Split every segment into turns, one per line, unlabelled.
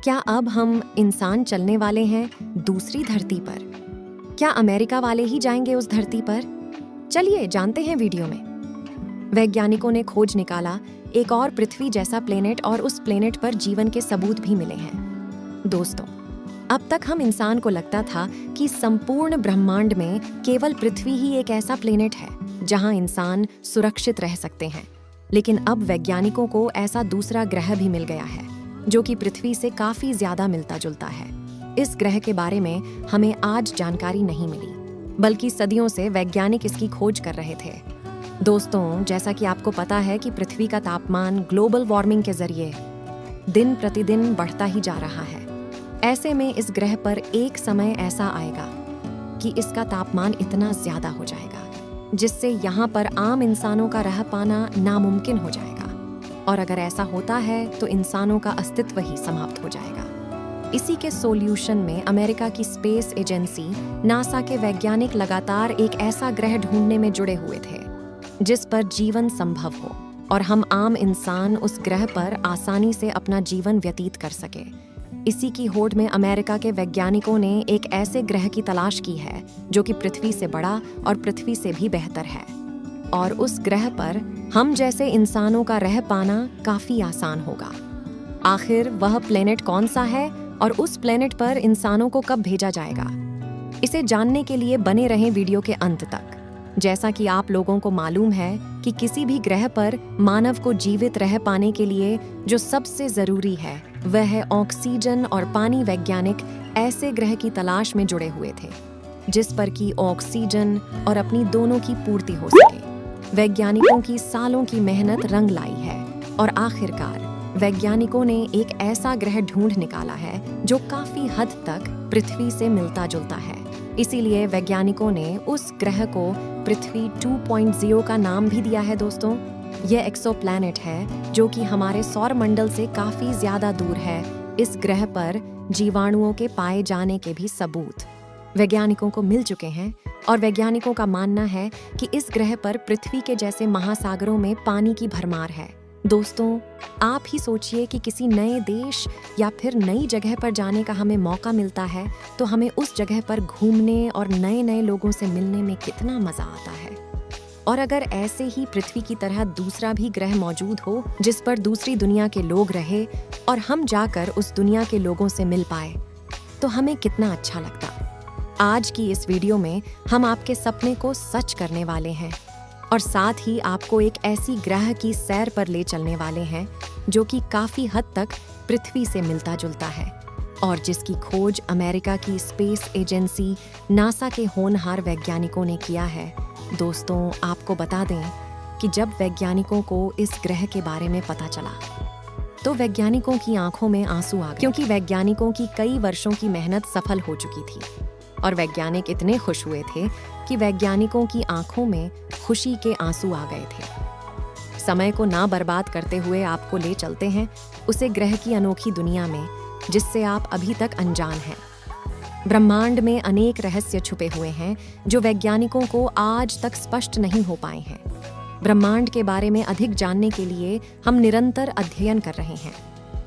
क्या अब हम इंसान चलने वाले हैं दूसरी धरती पर? क्या अमेरिका वाले ही जाएंगे उस धरती पर? चलिए जानते हैं वीडियो में। वैज्ञानिकों ने खोज निकाला एक और पृथ्वी जैसा प्लेनेट और उस प्लेनेट पर जीवन के सबूत भी मिले हैं। दोस्तों, अब तक हम इंसान को लगता था कि संपूर्ण ब्रह्मांड में केवल पृथ्वी ही एक ऐसा प्लेनेट है जहां इंसान सुरक्षित रह सकते हैं। लेकिन अब वैज्ञानिकों को ऐसा दूसरा ग्रह भी मिल गया है जो कि पृथ्वी से काफी ज्यादा मिलता जुलता है। इस ग्रह के बारे में हमें आज जानकारी नहीं मिली, बल्कि सदियों से वैज्ञानिक इसकी खोज कर रहे थे। दोस्तों, जैसा कि आपको पता है कि पृथ्वी का तापमान ग्लोबल वार्मिंग के जरिए दिन प्रतिदिन बढ़ता ही जा रहा है। ऐसे में इस ग्रह पर एक समय ऐसा आएगा कि इसका तापमान इतना ज्यादा हो जाएगा जिससे यहाँ पर आम इंसानों का रह पाना नामुमकिन हो जाएगा। और अगर ऐसा होता है तो इंसानों का अस्तित्व ही समाप्त हो जाएगा। इसी के सॉल्यूशन में अमेरिका की स्पेस एजेंसी नासा के वैज्ञानिक लगातार एक ऐसा ग्रह ढूंढने में जुड़े हुए थे जिस पर जीवन संभव हो और हम आम इंसान उस ग्रह पर आसानी से अपना जीवन व्यतीत कर सके। इसी की होड़ में अमेरिका के वैज्ञानिकों ने एक ऐसे ग्रह की तलाश की है जो कि पृथ्वी से बड़ा और पृथ्वी से भी बेहतर है, और उस ग्रह पर हम जैसे इंसानों का रह पाना काफी आसान होगा। आखिर वह प्लेनेट कौन सा है और उस प्लेनेट पर इंसानों को कब भेजा जाएगा? इसे जानने के लिए बने रहें वीडियो के अंत तक। जैसा कि आप लोगों को मालूम है कि किसी भी ग्रह पर मानव को जीवित रह पाने के लिए जो सबसे जरूरी है वह है ऑक्सीजन और पानी। वैज्ञानिक ऐसे ग्रह की तलाश में जुड़े हुए थे जिस पर कि ऑक्सीजन और अपनी दोनों की पूर्ति हो सके। वैज्ञानिकों की सालों की मेहनत रंग लाई है और आखिरकार वैज्ञानिकों ने एक ऐसा ग्रह ढूंढ निकाला है जो काफी हद तक पृथ्वी से मिलता जुलता है। इसीलिए वैज्ञानिकों ने उस ग्रह को पृथ्वी 2.0 का नाम भी दिया है। दोस्तों, यह एक्सोप्लैनेट है जो कि हमारे सौर मंडल से काफी ज्यादा दूर है। इस ग्रह पर जीवाणुओं के पाए जाने के भी सबूत वैज्ञानिकों को मिल चुके हैं और वैज्ञानिकों का मानना है कि इस ग्रह पर पृथ्वी के जैसे महासागरों में पानी की भरमार है। दोस्तों, आप ही सोचिए कि किसी नए देश या फिर नई जगह पर जाने का हमें मौका मिलता है तो हमें उस जगह पर घूमने और नए नए लोगों से मिलने में कितना मजा आता है। और अगर ऐसे ही पृथ्वी की तरह दूसरा भी ग्रह मौजूद हो जिस पर दूसरी दुनिया के लोग रहे और हम जाकर उस दुनिया के लोगों से मिल पाए तो हमें कितना अच्छा लगता। आज की इस वीडियो में हम आपके सपने को सच करने वाले हैं और साथ ही आपको एक ऐसी ग्रह की सैर पर ले चलने वाले हैं जो कि काफी हद तक पृथ्वी से मिलता जुलता है और जिसकी खोज अमेरिका की स्पेस एजेंसी नासा के होनहार वैज्ञानिकों ने किया है। दोस्तों, आपको बता दें कि जब वैज्ञानिकों को इस ग्रह के बारे में पता चला तो वैज्ञानिकों की आंखों में आंसू आ गए, क्योंकि वैज्ञानिकों की कई वर्षों की मेहनत सफल हो चुकी थी और वैज्ञानिक इतने खुश हुए थे कि वैज्ञानिकों की आंखों में खुशी के आंसू आ गए थे। समय को ना बर्बाद करते हुए आपको ले चलते हैं उसे ग्रह की अनोखी दुनिया में जिससे आप अभी तक अनजान हैं। ब्रह्मांड में अनेक रहस्य छुपे हुए हैं जो वैज्ञानिकों को आज तक स्पष्ट नहीं हो पाए हैं। ब्रह्मांड के बारे में अधिक जानने के लिए हम निरंतर अध्ययन कर रहे हैं।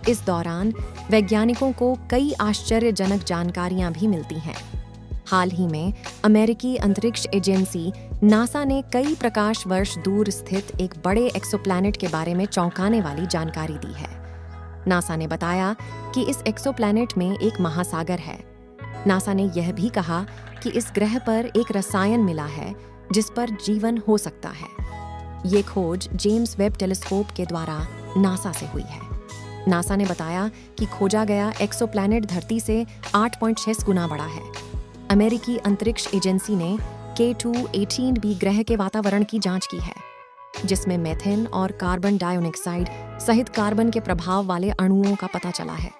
इस दौरान वैज्ञानिकों को कई आश्चर्यजनक जानकारियां भी मिलती हैं। हाल ही में अमेरिकी अंतरिक्ष एजेंसी नासा ने कई प्रकाश वर्ष दूर स्थित एक बड़े एक्सोप्लैनेट के बारे में चौंकाने वाली जानकारी दी है। नासा ने बताया कि इस एक्सोप्लैनेट में एक महासागर है। नासा ने यह भी कहा कि इस ग्रह पर एक रसायन मिला है जिस पर जीवन हो सकता है। ये खोज जेम्स वेब टेलीस्कोप के द्वारा नासा से हुई है। नासा ने बताया कि खोजा गया एक्सोप्लैनेट धरती से 8.6 गुना बड़ा है। अमेरिकी अंतरिक्ष एजेंसी ने K2-18b ग्रह के वातावरण की जांच की है जिसमें मेथेन और कार्बन डाइऑक्साइड सहित कार्बन के प्रभाव वाले अणुओं का पता चला है।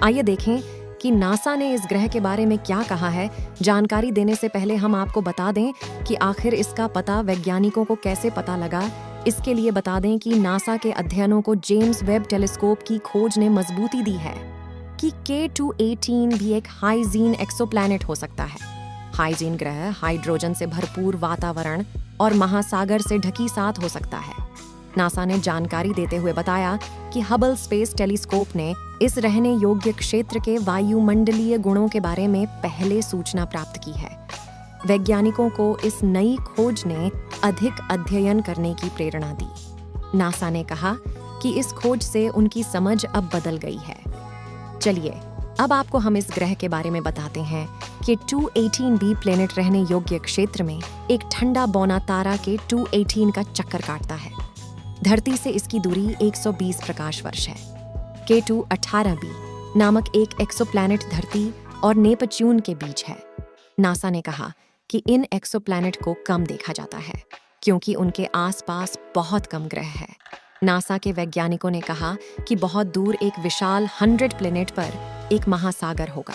आइए देखें कि नासा ने इस ग्रह के बारे में क्या कहा है। जानकारी देने से पहले हम आपको बता दें कि आखिर इसका पता वैज्ञानिकों को कैसे पता लगा। इसके लिए बता दें कि नासा के अध्ययनों को जेम्स वेब टेलीस्कोप की खोज ने मजबूती दी है कि K2-18 भी एक हाइजीन एक्सोप्लैनेट हो सकता है। हाइजीन ग्रह हाइड्रोजन से भरपूर वातावरण और महासागर से ढकी साथ हो सकता है। नासा ने जानकारी देते हुए बताया कि हबल स्पेस टेलीस्कोप ने इस रहने योग्य क्षेत्र के वायुमंडलीय गुणों के बारे में पहले सूचना प्राप्त की है। वैज्ञानिकों को इस नई खोज ने अधिक अध्ययन करने की प्रेरणा दी। नासा ने कहा कि इस खोज से उनकी समझ अब बदल गई है। चलिए, अब आपको हम इस ग्रह के बारे में बताते हैं कि 218b प्लेनेट रहने योग्य क्षेत्र में एक ठंडा बौना तारा के 218 का चक्कर काटता है। धरती से इसकी दूरी 120 प्रकाश वर्ष है। K2-18b नामक एक एक्सोप्लैनेट धरती और नेपच्यून के बीच है। नासा ने कहा कि इन एक्सोप्लैनेट को कम देखा जाता है क्योंकि उनके आसपास बहुत कम ग्रह है। नासा के वैज्ञानिकों ने कहा कि बहुत दूर एक विशाल 100 प्लेनेट पर एक महासागर होगा।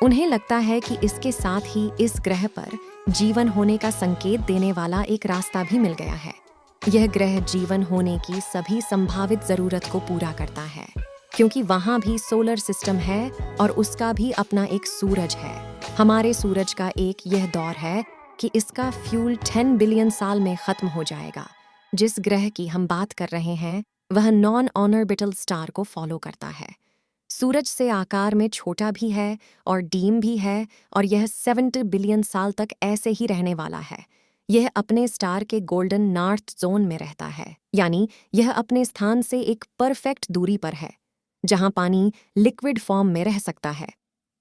उन्हें लगता है कि इसके साथ ही इस ग्रह पर जीवन होने का संकेत देने वाला एक रास्ता भी मिल गया है। यह ग्रह जीवन होने की सभी संभावित जरूरत को पूरा करता है क्योंकि वहां भी सोलर सिस्टम है और उसका भी अपना एक सूरज है। हमारे सूरज का एक यह दौर है कि इसका फ्यूल 10 बिलियन साल में खत्म हो जाएगा। जिस ग्रह की हम बात कर रहे हैं वह नॉन ऑर्बिटल स्टार को फॉलो करता है। सूरज से आकार में छोटा भी है और डीम भी है और यह 70 बिलियन साल तक ऐसे ही रहने वाला है। यह अपने स्टार के गोल्डन नॉर्थ जोन में रहता है, यानी यह अपने स्थान से एक परफेक्ट दूरी पर है जहां पानी लिक्विड फॉर्म में रह सकता है।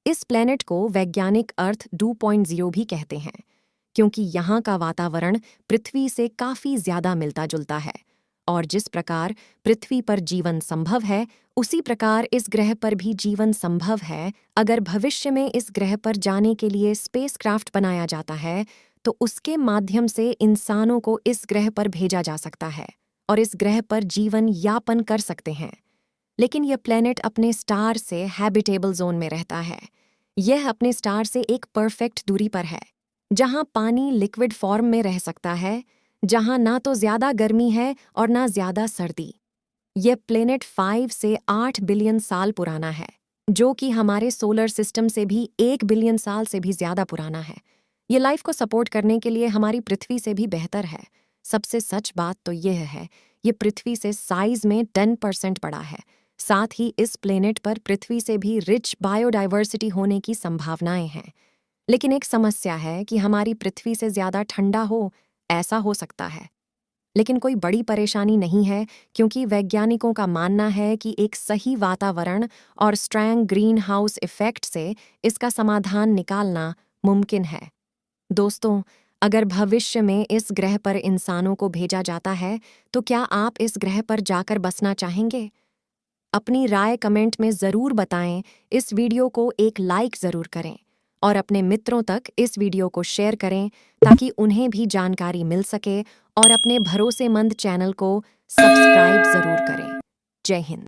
इस प्लेनेट को वैज्ञानिक अर्थ 2.0 भी कहते हैं क्योंकि यहाँ का वातावरण पृथ्वी से काफी ज्यादा मिलता जुलता है और जिस प्रकार पृथ्वी पर जीवन संभव है उसी प्रकार इस ग्रह पर भी जीवन संभव है। अगर भविष्य में इस ग्रह पर जाने के लिए स्पेसक्राफ्ट बनाया जाता है तो उसके माध्यम से इंसानों को इस ग्रह पर भेजा जा सकता है और इस ग्रह पर जीवन यापन कर सकते हैं। लेकिन यह प्लेनेट अपने स्टार से हैबिटेबल जोन में रहता है। यह अपने स्टार से एक परफेक्ट दूरी पर है जहां पानी लिक्विड फॉर्म में रह सकता है, जहां ना तो ज्यादा गर्मी है और ना ज्यादा सर्दी। यह प्लेनेट 5 से 8 बिलियन साल पुराना है, जो कि हमारे सोलर सिस्टम से भी 1 बिलियन साल से भी ज्यादा पुराना है। ये लाइफ को सपोर्ट करने के लिए हमारी पृथ्वी से भी बेहतर है। सबसे सच बात तो यह है, ये पृथ्वी से साइज में 10% बड़ा है। साथ ही इस प्लेनेट पर पृथ्वी से भी रिच बायोडाइवर्सिटी होने की संभावनाएं हैं। लेकिन एक समस्या है कि हमारी पृथ्वी से ज्यादा ठंडा हो, ऐसा हो सकता है। लेकिन कोई बड़ी परेशानी नहीं है क्योंकि वैज्ञानिकों का मानना है कि एक सही वातावरण और स्ट्रॉन्ग ग्रीन हाउस इफेक्ट से इसका समाधान निकालना मुमकिन है। दोस्तों, अगर भविष्य में इस ग्रह पर इंसानों को भेजा जाता है तो क्या आप इस ग्रह पर जाकर बसना चाहेंगे? अपनी राय कमेंट में ज़रूर बताएं। इस वीडियो को एक लाइक ज़रूर करें और अपने मित्रों तक इस वीडियो को शेयर करें ताकि उन्हें भी जानकारी मिल सके और अपने भरोसेमंद चैनल को सब्सक्राइब ज़रूर करें। जय हिंद।